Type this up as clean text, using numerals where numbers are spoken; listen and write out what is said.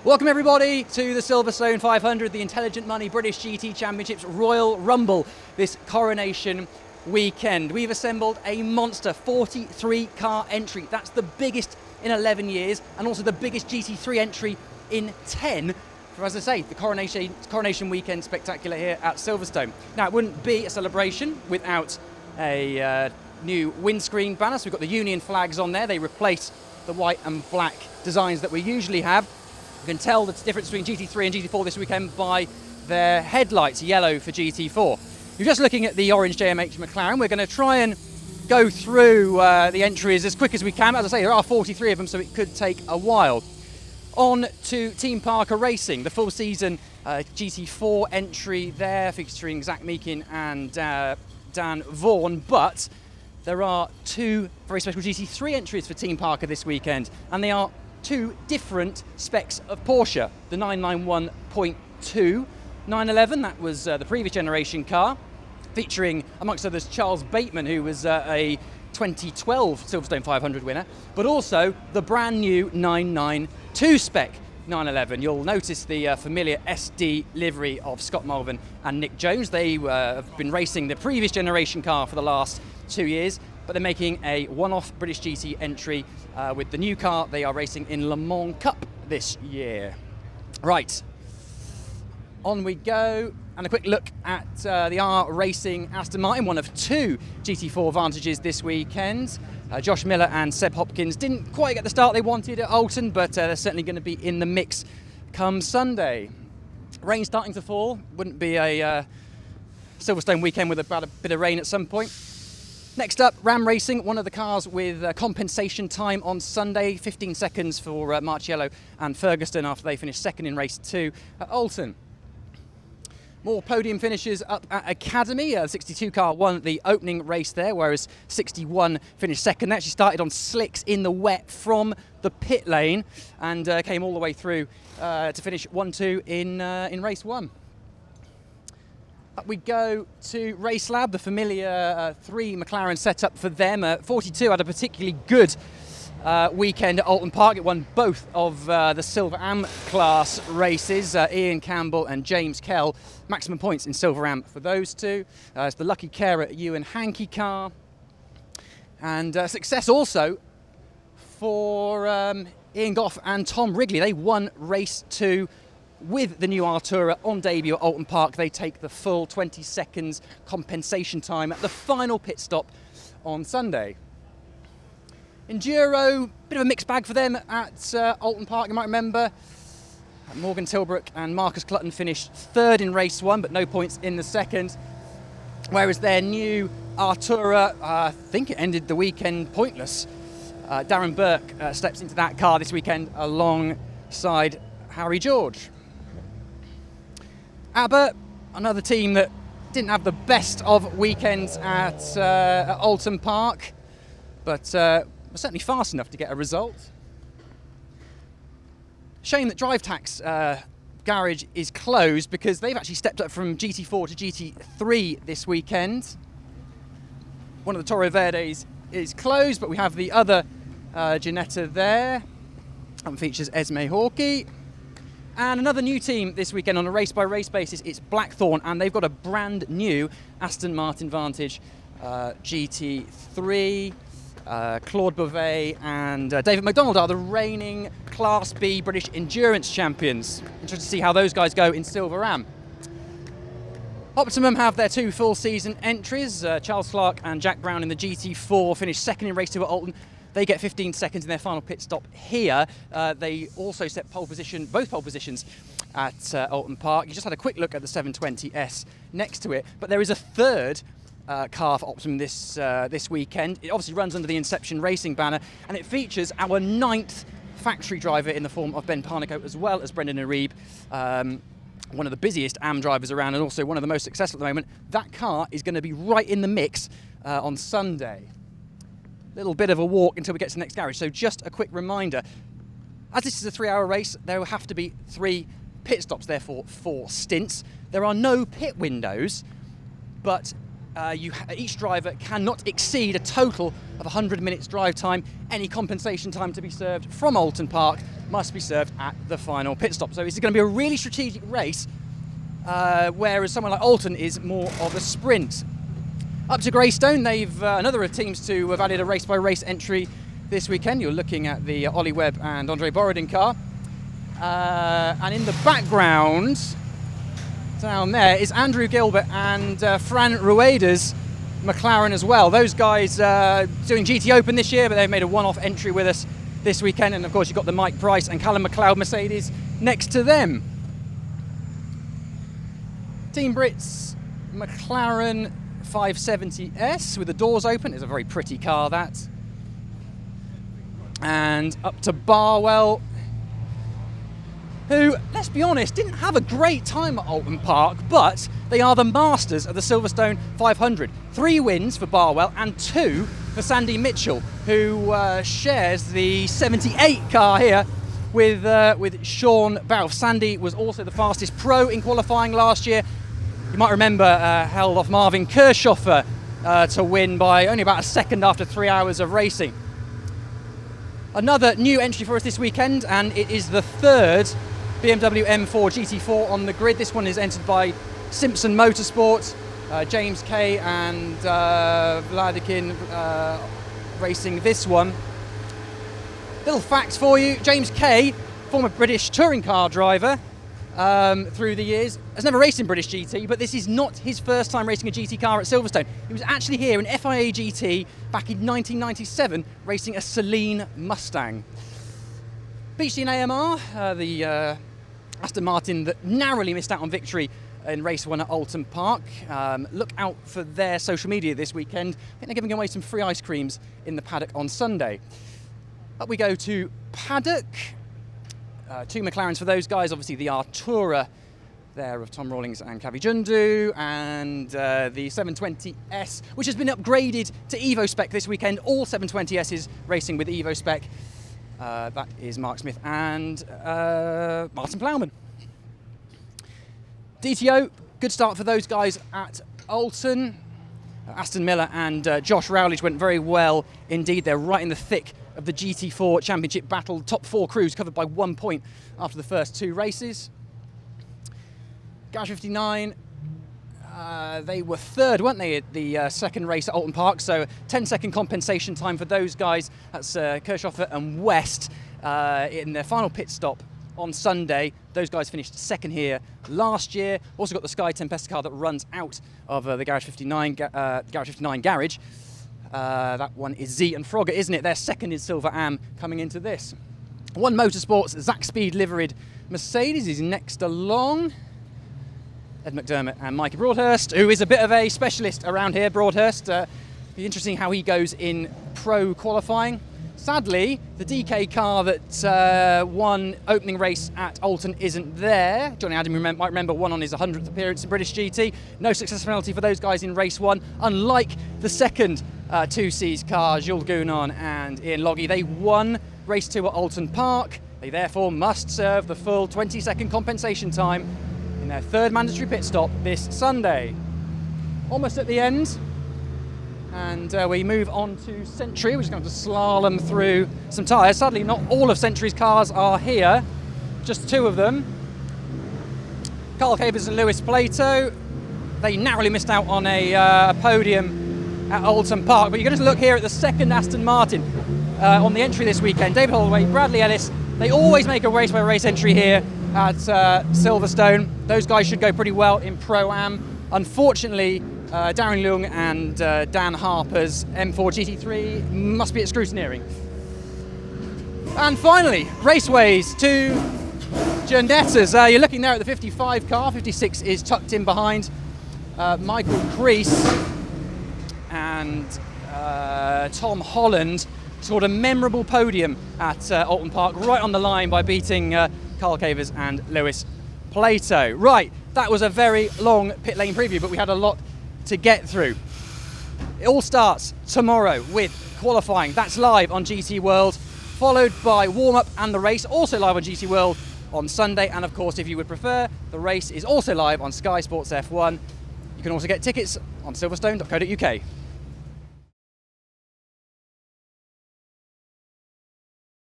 Welcome everybody to the Silverstone 500, the Intelligent Money British GT Championships Royal Rumble this coronation weekend. We've assembled a monster 43 car entry. That's the biggest in 11 years and also the biggest GT3 entry in 10 for, as I say, the coronation weekend spectacular here at Silverstone. Now, it wouldn't be a celebration without a new windscreen banner. So we've got the Union flags on there. They replace the white and black designs that we usually have. You can tell the difference between GT3 and GT4 this weekend by their headlights, yellow for GT4. You're just looking at the orange JMH McLaren. We're going to try and go through the entries as quick as we can. As I say, there are 43 of them, so it could take a while. On to Team Parker Racing, the full season GT4 entry there, featuring Zach Meakin and Dan Vaughan, but there are two very special GT3 entries for Team Parker this weekend, and they are two different specs of Porsche. The 991.2 911, that was the previous generation car, featuring, amongst others, Charles Bateman, who was a 2012 Silverstone 500 winner, but also the brand new 992 spec 911. You'll notice the familiar SD livery of Scott Mulvin and Nick Jones. They have been racing the previous generation car for the last 2 years, but they're making a one-off British GT entry with the new car. They are racing in Le Mans Cup this year. Right, on we go, and a quick look at the R Racing Aston Martin, one of two GT4 Vantages this weekend. Josh Miller and Seb Hopkins didn't quite get the start they wanted at Alton, but they're certainly going to be in the mix come Sunday. Rain starting to fall, wouldn't be a Silverstone weekend without a bit of rain at some point. Next up, Ram Racing, one of the cars with compensation time on Sunday, 15 seconds for Marciello and Ferguson after they finished second in race 2 at Alton. More podium finishes up at Academy. 62 car won the opening race there, whereas 61 finished second. They actually started on slicks in the wet from the pit lane and came all the way through to finish 1-2 in race 1. Up we go to Race Lab, the familiar 3 McLaren setup for them. 42 had a particularly good weekend at Alton Park. It won both of the Silver Am class races, Ian Campbell and James Kell. Maximum points in Silver Am for those two. It's the Lucky Carer Ewan Hankey car. And success also for Ian Goff and Tom Wrigley. They won race 2 with the new Artura on debut at Alton Park. They take the full 20 seconds compensation time at the final pit stop on Sunday. Enduro, bit of a mixed bag for them at Alton Park. You might remember Morgan Tilbrook and Marcus Clutton finished third in race 1, but no points in the second. Whereas their new Artura, I think it ended the weekend pointless. Darren Burke steps into that car this weekend alongside Harry George. ABBA, another team that didn't have the best of weekends at Alton Park, but was certainly fast enough to get a result. Shame that Drive Tax garage is closed because they've actually stepped up from GT4 to GT3 this weekend. One of the Toro Verdes is closed, but we have the other Ginetta there, and features Esme Hawkey. And another new team this weekend on a race-by-race basis, it's Blackthorn, and they've got a brand new Aston Martin Vantage GT3. Claude Beauvais and David McDonald are the reigning Class B British Endurance champions. Interested to see how those guys go in Silver Am. Optimum have their 2 full season entries. Charles Clark and Jack Brown in the GT4 finished second in race 2 at Alton. They get 15 seconds in their final pit stop here. They also set both pole positions at Alton Park. You just had a quick look at the 720S next to it, but there is a third car for Optimum this weekend. It obviously runs under the Inception Racing banner, and it features our 9th factory driver in the form of Ben Parnico, as well as Brendan Arib, one of the busiest AM drivers around and also one of the most successful at the moment. That car is going to be right in the mix on Sunday. Little bit of a walk until we get to the next garage. So just a quick reminder, as this is a 3-hour race, there will have to be 3 pit stops, therefore 4 stints. There are no pit windows, but each driver cannot exceed a total of 100 minutes drive time. Any compensation time to be served from Oulton Park must be served at the final pit stop. So it's going to be a really strategic race, whereas somewhere like Oulton is more of a sprint. Up to Greystone, they've another of teams to have added a race-by-race entry this weekend. You're looking at the Ollie Webb and Andre Borodin car. And in the background, down there, is Andrew Gilbert and Fran Rueda's McLaren as well. Those guys doing GT Open this year, but they've made a one-off entry with us this weekend. And of course, you've got the Mike Price and Callum McLeod Mercedes next to them. Team Brits McLaren 570S with the doors open. It's a very pretty car, that. And up to Barwell, who, let's be honest, didn't have a great time at Oulton Park, but they are the masters of the Silverstone 500. 3 wins for Barwell and 2 for Sandy Mitchell, who shares the 78 car here with Sean Barrow. Sandy was also the fastest pro in qualifying last year. You might remember held off Marvin Kirchhoffer to win by only about a second after 3 hours of racing. Another new entry for us this weekend, and it is the 3rd BMW M4 GT4 on the grid. This one is entered by Simpson Motorsports, James Kay and Vladikin racing this one. Little facts for you: James Kay, former British touring car driver through the years, has never raced in British GT, but this is not his first time racing a GT car at Silverstone. He was actually here in FIA GT back in 1997 racing a Celine Mustang. Beachley and AMR, the Aston Martin that narrowly missed out on victory in race 1 at Oulton Park. Look out for their social media this weekend. I think they're giving away some free ice creams in the paddock on Sunday. Up we go to Paddock. 2 McLarens for those guys, obviously the Artura there of Tom Rawlings and Kavi Jundu, and the 720S, which has been upgraded to Evo Spec this weekend. All 720Ss racing with Evo Spec. That is Mark Smith and Martin Plowman. DTO, good start for those guys at Oulton. Aston Miller and Josh Rowledge went very well indeed. They're right in the thick of the GT4 Championship battle. Top 4 crews covered by 1 point after the first 2 races. Garage 59, they were 3rd, weren't they, at the second race at Oulton Park, so 10-second compensation time for those guys. That's Kirchhoffer and West in their final pit stop on Sunday. Those guys finished 2nd here last year. Also got the Sky Tempesta car that runs out of the Garage 59 garage. That one is Z and Frogger, isn't it? They're 2nd in Silver Am coming into this. One Motorsports Zach Speed liveried Mercedes is next along. Ed McDermott and Mikey Broadhurst, who is a bit of a specialist around here. Broadhurst, be interesting how he goes in pro qualifying. Sadly, the DK car that won opening race at Oulton isn't there. Johnny Adam might remember won on his 100th appearance in British GT. No success penalty for those guys in race 1, unlike the second 2Cs car, Jules Gounon and Ian Loggy. They won race 2 at Oulton Park. They therefore must serve the full 20-second compensation time in their 3rd mandatory pit stop this Sunday. Almost at the end. And we move on to Century, which is going to slalom through some tyres. Sadly, not all of Century's cars are here, just 2 of them. Carl Cavers and Lewis Plato. They narrowly missed out on a podium at Oulton Park, but you're going to look here at the 2nd Aston Martin on the entry this weekend. David Holloway, Bradley Ellis. They always make a race-by-race entry here at Silverstone. Those guys should go pretty well in Pro-Am. Unfortunately, Darren Leung and Dan Harper's M4 GT3 must be at scrutineering. And finally, raceways to Giannetta's. You're looking there at the 55 car. 56 is tucked in behind Michael Crease and Tom Holland. Scored a memorable podium at Oulton Park, right on the line by beating Carl Cavers and Lewis Plato. Right, that was a very long pit lane preview, but we had a lot to get through. It all starts tomorrow with qualifying. That's live on GT World, followed by warm-up and the race, also live on GT World on Sunday. And of course, if you would prefer, the race is also live on Sky Sports F1 You can also get tickets on silverstone.co.uk.